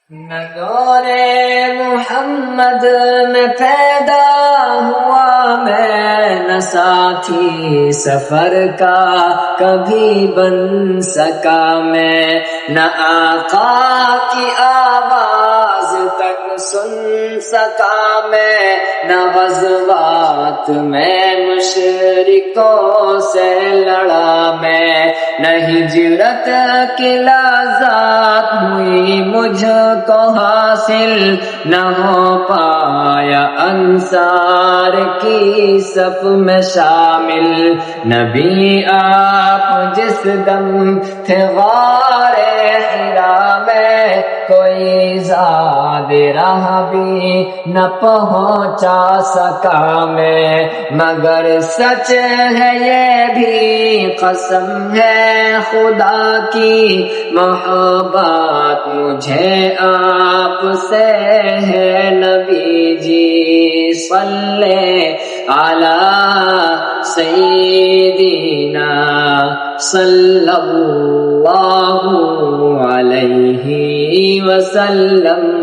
نور محمد میں پیدا ہوا میں، نہ ساتھی سفر کا کبھی بن سکا میں، نہ آقا کی آواز تک سن سکا میں، نہ غزوات میں مشرکوں سے لڑا میں، نہ ہجرت کی لذات ہوئی مجھ کو حاصل، نہ ہو پایا انصار کی صف میں شامل۔ نبی آپ جس دم تھے غار حرا میں، کوئی زاد راہ بھی نہ پہنچا سکا میں، مگر سچ ہے یہ بھی قسم ہے خدا کی، محبت مجھے آپ سے ہے نبی جی۔ صلی علی سیدنا صلی اللہ علیہ وسلم۔